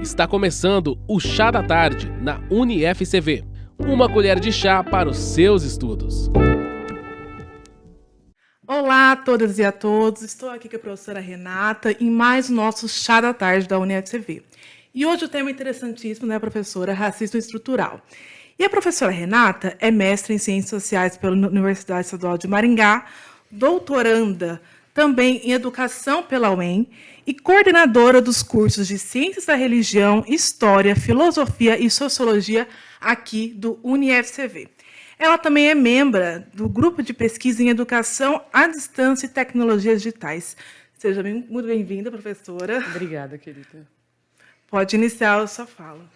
Está começando o Chá da Tarde, na UniFCV. Uma colher de chá para os seus estudos. Olá a todas e a todos, estou aqui com a professora Renata em mais o nosso Chá da Tarde da UniFCV. E hoje o tema é interessantíssimo, né, professora? Racismo estrutural. E a professora Renata é mestre em Ciências Sociais pela Universidade Estadual de Maringá, doutoranda também em Educação pela UEM e coordenadora dos cursos de Ciências da Religião, História, Filosofia e Sociologia aqui do UniFCV. Ela também é membro do Grupo de Pesquisa em Educação à Distância e Tecnologias Digitais. Seja muito bem-vinda, professora. Obrigada, querida. Pode iniciar a sua fala.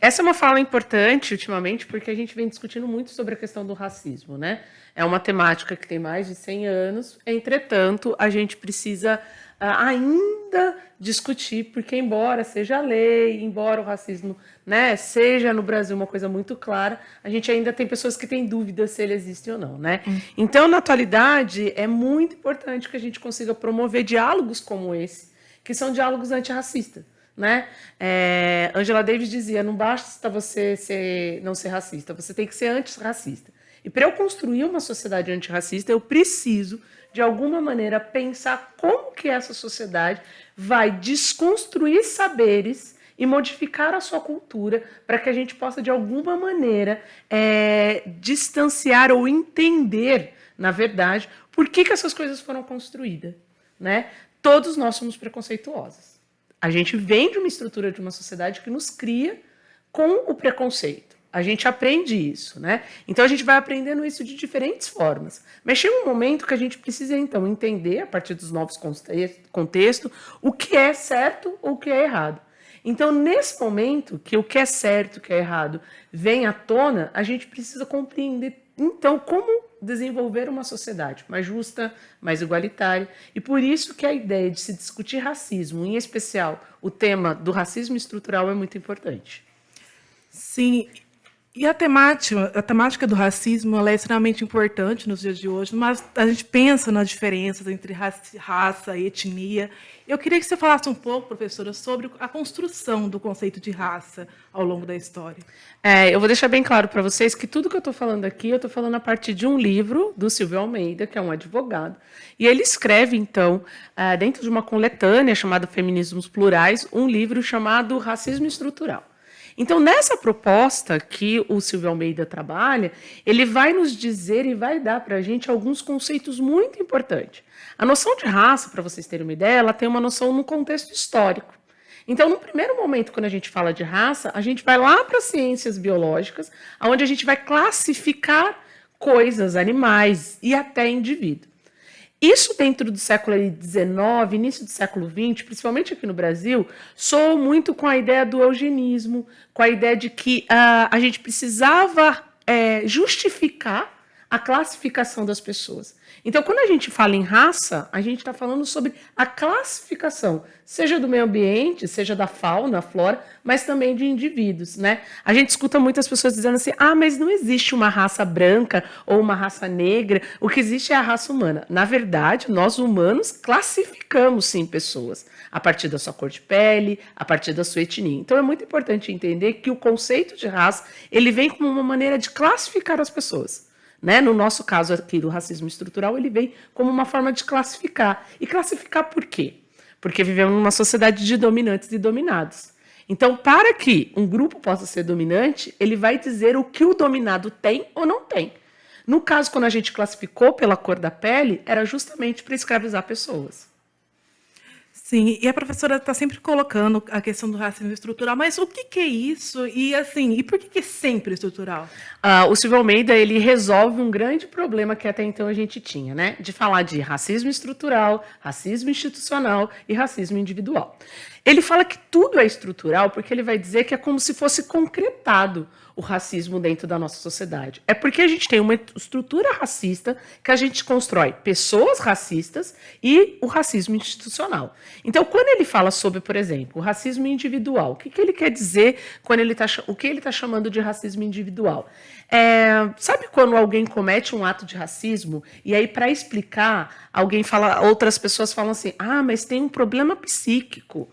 Essa é uma fala importante, ultimamente, porque a gente vem discutindo muito sobre a questão do racismo, né? É uma temática que tem mais de 100 anos, entretanto, a gente precisa ainda discutir, porque embora seja lei, embora o racismo, né, seja no Brasil uma coisa muito clara, a gente ainda tem pessoas que têm dúvidas se ele existe ou não, né? Então, na atualidade, é muito importante que a gente consiga promover diálogos como esse, que são diálogos antirracistas, né? Angela Davis dizia, não basta você não ser racista, você tem que ser antirracista. E para eu construir uma sociedade antirracista, eu preciso, de alguma maneira, pensar como que essa sociedade vai desconstruir saberes e modificar a sua cultura para que a gente possa, de alguma maneira, distanciar ou entender, na verdade, por que essas coisas foram construídas, né? Todos nós somos preconceituosos. A gente vem de uma estrutura de uma sociedade que nos cria com o preconceito. A gente aprende isso, né? Então a gente vai aprendendo isso de diferentes formas. Mas chega um momento que a gente precisa, então, entender, a partir dos novos contextos, o que é certo ou o que é errado. Então, nesse momento que o que é certo e o que é errado vem à tona, a gente precisa compreender, então, como desenvolver uma sociedade mais justa, mais igualitária. E por isso que a ideia de se discutir racismo, em especial o tema do racismo estrutural, é muito importante. Sim, e a temática do racismo ela é extremamente importante nos dias de hoje, mas a gente pensa nas diferenças entre raça e etnia. Eu queria que você falasse um pouco, professora, sobre a construção do conceito de raça ao longo da história. Eu vou deixar bem claro para vocês que tudo que eu estou falando aqui, eu estou falando a partir de um livro do Silvio Almeida, que é um advogado, e ele escreve, então, dentro de uma coletânea chamada Feminismos Plurais, um livro chamado Racismo Estrutural. Então, nessa proposta que o Silvio Almeida trabalha, ele vai nos dizer e vai dar para a gente alguns conceitos muito importantes. A noção de raça, para vocês terem uma ideia, ela tem uma noção no contexto histórico. Então, no primeiro momento, quando a gente fala de raça, a gente vai lá para as ciências biológicas, onde a gente vai classificar coisas, animais e até indivíduo. Isso dentro do século XIX, início do século XX, principalmente aqui no Brasil, soou muito com a ideia do eugenismo, com a ideia de que a gente precisava justificar a classificação das pessoas. Então, quando a gente fala em raça, a gente está falando sobre a classificação, seja do meio ambiente, seja da fauna, flora, mas também de indivíduos, né? A gente escuta muitas pessoas dizendo assim, mas não existe uma raça branca ou uma raça negra, o que existe é a raça humana. Na verdade, nós humanos classificamos, sim, pessoas, a partir da sua cor de pele, a partir da sua etnia. Então, é muito importante entender que o conceito de raça, ele vem como uma maneira de classificar as pessoas. Né? No nosso caso aqui do racismo estrutural, ele vem como uma forma de classificar. E classificar por quê? Porque vivemos numa sociedade de dominantes e dominados. Então, para que um grupo possa ser dominante, ele vai dizer o que o dominado tem ou não tem. No caso, quando a gente classificou pela cor da pele, era justamente para escravizar pessoas. Sim, e a professora está sempre colocando a questão do racismo estrutural, mas o que é isso? E assim, e por que é sempre estrutural? O Silvio Almeida, ele resolve um grande problema que até então a gente tinha, né? De falar de racismo estrutural, racismo institucional e racismo individual. Ele fala que tudo é estrutural porque ele vai dizer que é como se fosse concretado o racismo dentro da nossa sociedade. É porque a gente tem uma estrutura racista que a gente constrói pessoas racistas e o racismo institucional. Então, quando ele fala sobre, por exemplo, o racismo individual, o que ele quer dizer quando o que ele está chamando de racismo individual? Sabe quando alguém comete um ato de racismo e aí, para explicar, outras pessoas falam assim, mas tem um problema psíquico.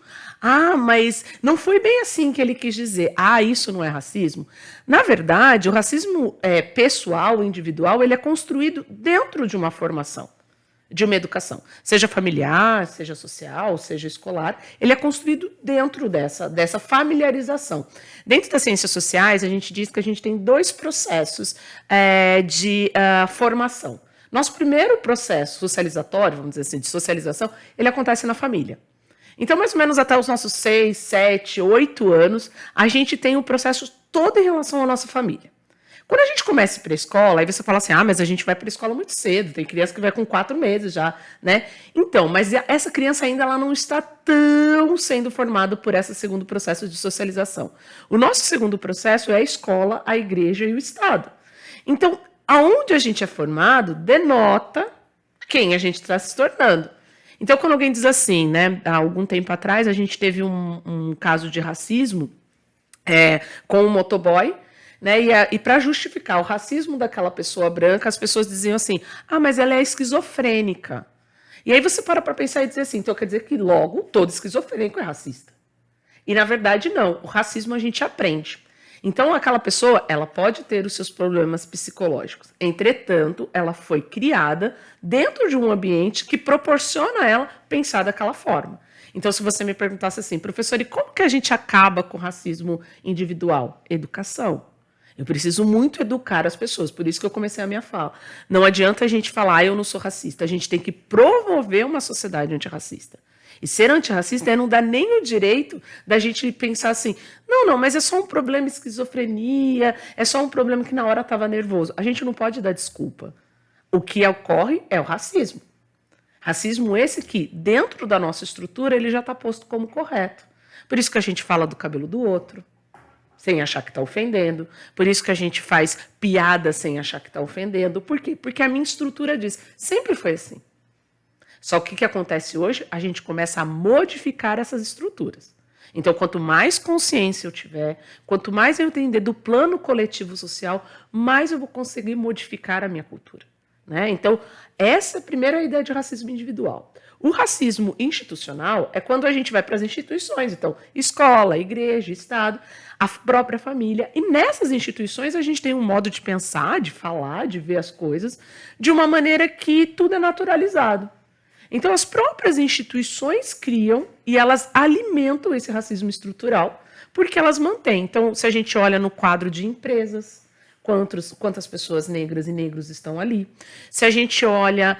Mas não foi bem assim que ele quis dizer. Isso não é racismo? Na verdade, o racismo pessoal, individual, ele é construído dentro de uma formação, de uma educação, seja familiar, seja social, seja escolar, ele é construído dentro dessa familiarização. Dentro das ciências sociais, a gente diz que a gente tem 2 processos de formação. Nosso primeiro processo socializatório, vamos dizer assim, de socialização, ele acontece na família. Então, mais ou menos até os nossos 6, 7, 8 anos, a gente tem um processo todo em relação à nossa família. Quando a gente começa a ir para a escola, aí você fala assim, mas a gente vai para a escola muito cedo, tem criança que vai com 4 meses já, né? Então, mas essa criança ainda ela não está tão sendo formada por esse segundo processo de socialização. O nosso segundo processo é a escola, a igreja e o Estado. Então, aonde a gente é formado, denota quem a gente está se tornando. Então, quando alguém diz assim, né, há algum tempo atrás, a gente teve um caso de racismo com um motoboy, né, e para justificar o racismo daquela pessoa branca, as pessoas diziam assim, mas ela é esquizofrênica. E aí você para pensar e dizer assim, então quer dizer que logo todo esquizofrênico é racista. E na verdade não, o racismo a gente aprende. Então aquela pessoa, ela pode ter os seus problemas psicológicos. Entretanto, ela foi criada dentro de um ambiente que proporciona a ela pensar daquela forma. Então se você me perguntasse assim, professor, e como que a gente acaba com o racismo individual? Educação. Eu preciso muito educar as pessoas, por isso que eu comecei a minha fala. Não adianta a gente falar, eu não sou racista, a gente tem que promover uma sociedade antirracista. E ser antirracista não dá nem o direito da gente pensar assim, não, mas é só um problema de esquizofrenia, é só um problema que na hora estava nervoso. A gente não pode dar desculpa. O que ocorre é o racismo. Racismo esse que, dentro da nossa estrutura, ele já está posto como correto. Por isso que a gente fala do cabelo do outro, sem achar que está ofendendo. Por isso que a gente faz piada sem achar que está ofendendo. Por quê? Porque a minha estrutura diz, sempre foi assim. Só que o que acontece hoje? A gente começa a modificar essas estruturas. Então, quanto mais consciência eu tiver, quanto mais eu entender do plano coletivo social, mais eu vou conseguir modificar a minha cultura. Né? Então, essa é a primeira ideia de racismo individual. O racismo institucional é quando a gente vai para as instituições, então, escola, igreja, Estado, a própria família, e nessas instituições a gente tem um modo de pensar, de falar, de ver as coisas, de uma maneira que tudo é naturalizado. Então, as próprias instituições criam e elas alimentam esse racismo estrutural, porque elas mantêm. Então, se a gente olha no quadro de empresas, quantas pessoas negras e negros estão ali. Se a gente olha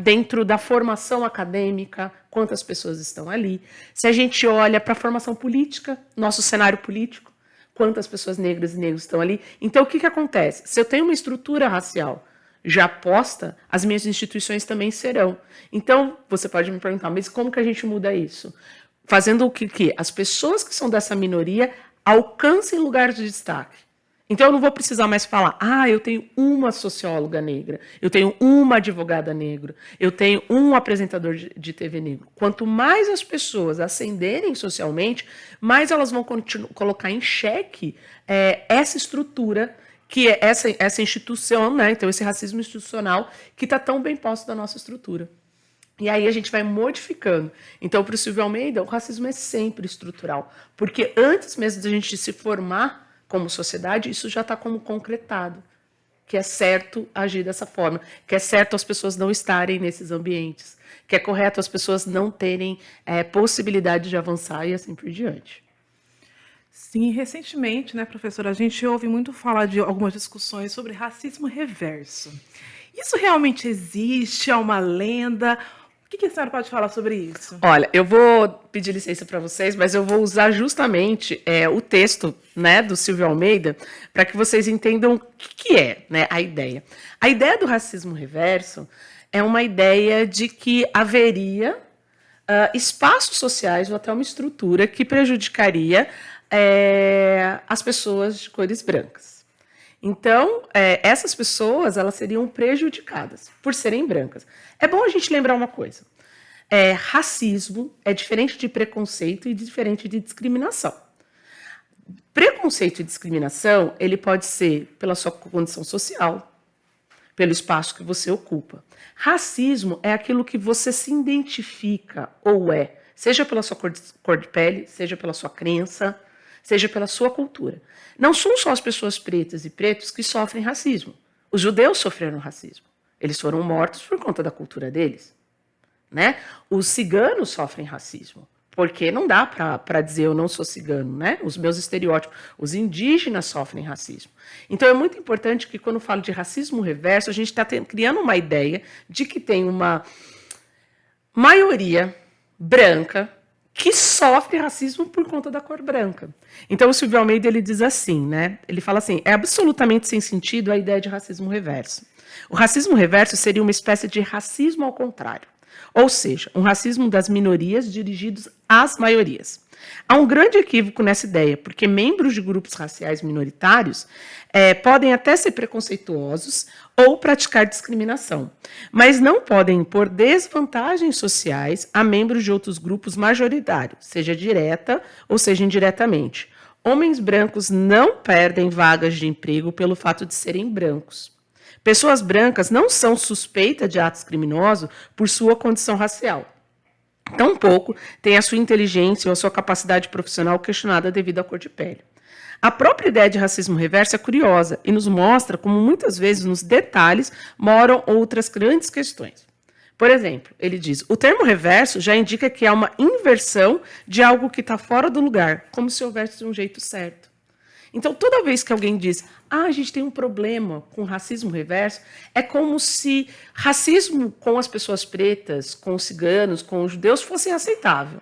dentro da formação acadêmica, quantas pessoas estão ali. Se a gente olha para a formação política, nosso cenário político, quantas pessoas negras e negros estão ali. Então, o que acontece? Se eu tenho uma estrutura racial já posta, as minhas instituições também serão. Então, você pode me perguntar, mas como que a gente muda isso? Fazendo o que as pessoas que são dessa minoria alcancem lugares de destaque. Então, eu não vou precisar mais falar, eu tenho uma socióloga negra, eu tenho uma advogada negra, eu tenho um apresentador de TV negro. Quanto mais as pessoas ascenderem socialmente, mais elas vão colocar em xeque essa estrutura, que é essa instituição, né? Então, esse racismo institucional que está tão bem posto da nossa estrutura. E aí a gente vai modificando. Então, para o Silvio Almeida, o racismo é sempre estrutural, porque antes mesmo de a gente se formar como sociedade, isso já está como concretado, que é certo agir dessa forma, que é certo as pessoas não estarem nesses ambientes, que é correto as pessoas não terem possibilidade de avançar e assim por diante. Sim, recentemente, né, professora, a gente ouve muito falar de algumas discussões sobre racismo reverso. Isso realmente existe? É uma lenda? O que a senhora pode falar sobre isso? Olha, eu vou pedir licença para vocês, mas eu vou usar justamente o texto, né, do Silvio Almeida para que vocês entendam o que é, né, a ideia. A ideia do racismo reverso é uma ideia de que haveria espaços sociais ou até uma estrutura que prejudicaria as pessoas de cores brancas. Então, essas pessoas elas seriam prejudicadas por serem brancas. É bom a gente lembrar uma coisa. racismo é diferente de preconceito e diferente de discriminação. Preconceito e discriminação, ele pode ser pela sua condição social, pelo espaço que você ocupa. Racismo é aquilo que você se identifica ou seja pela sua cor de pele, seja pela sua crença, seja pela sua cultura. Não são só as pessoas pretas e pretos que sofrem racismo. Os judeus sofreram racismo. Eles foram mortos por conta da cultura deles. Né? Os ciganos sofrem racismo. Porque não dá para dizer eu não sou cigano, né? Os meus estereótipos. Os indígenas sofrem racismo. Então é muito importante que quando eu falo de racismo reverso, a gente está criando uma ideia de que tem uma maioria branca que sofre racismo por conta da cor branca. Então o Silvio Almeida ele diz assim, né? Ele fala assim, é absolutamente sem sentido a ideia de racismo reverso. O racismo reverso seria uma espécie de racismo ao contrário. Ou seja, um racismo das minorias dirigidos às maiorias. Há um grande equívoco nessa ideia, porque membros de grupos raciais minoritários podem até ser preconceituosos ou praticar discriminação, mas não podem impor desvantagens sociais a membros de outros grupos majoritários, seja direta ou seja indiretamente. Homens brancos não perdem vagas de emprego pelo fato de serem brancos. Pessoas brancas não são suspeitas de atos criminosos por sua condição racial. Tampouco tem a sua inteligência ou a sua capacidade profissional questionada devido à cor de pele. A própria ideia de racismo reverso é curiosa e nos mostra como muitas vezes nos detalhes moram outras grandes questões. Por exemplo, ele diz, o termo reverso já indica que há uma inversão de algo que está fora do lugar, como se houvesse um jeito certo. Então, toda vez que alguém diz, a gente tem um problema com racismo reverso, é como se racismo com as pessoas pretas, com os ciganos, com os judeus, fosse aceitável.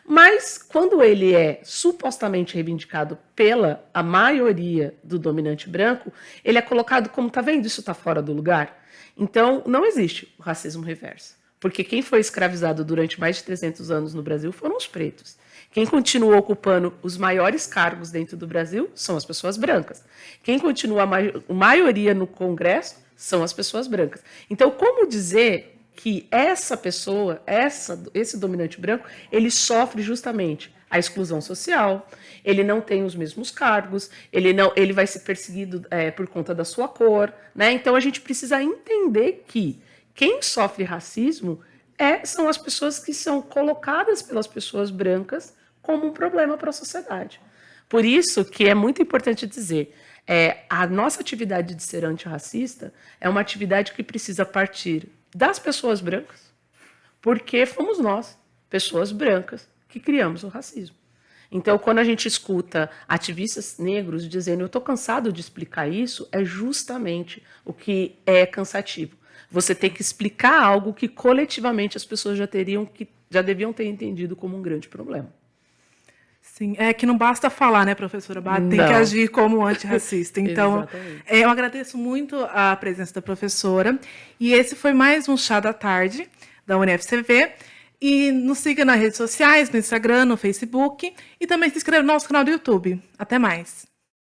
Mas, quando ele é supostamente reivindicado pela a maioria do dominante branco, ele é colocado como, tá vendo, isso está fora do lugar? Então, não existe o racismo reverso. Porque quem foi escravizado durante mais de 300 anos no Brasil foram os pretos. Quem continua ocupando os maiores cargos dentro do Brasil são as pessoas brancas. Quem continua a maioria no Congresso são as pessoas brancas. Então, como dizer que essa pessoa, esse dominante branco, ele sofre justamente a exclusão social, ele não tem os mesmos cargos, ele vai ser perseguido por conta da sua cor, né? Então, a gente precisa entender que quem sofre racismo são as pessoas que são colocadas pelas pessoas brancas como um problema para a sociedade. Por isso que é muito importante dizer, a nossa atividade de ser antirracista é uma atividade que precisa partir das pessoas brancas, porque fomos nós, pessoas brancas, que criamos o racismo. Então, quando a gente escuta ativistas negros dizendo eu estou cansado de explicar isso, é justamente o que é cansativo. Você tem que explicar algo que coletivamente as pessoas já deviam ter entendido como um grande problema. Sim, é que não basta falar, né, professora? Tem que agir como antirracista. Então, eu agradeço muito a presença da professora. E esse foi mais um Chá da Tarde, da UniFCV. E nos siga nas redes sociais, no Instagram, no Facebook. E também se inscreva no nosso canal do YouTube. Até mais.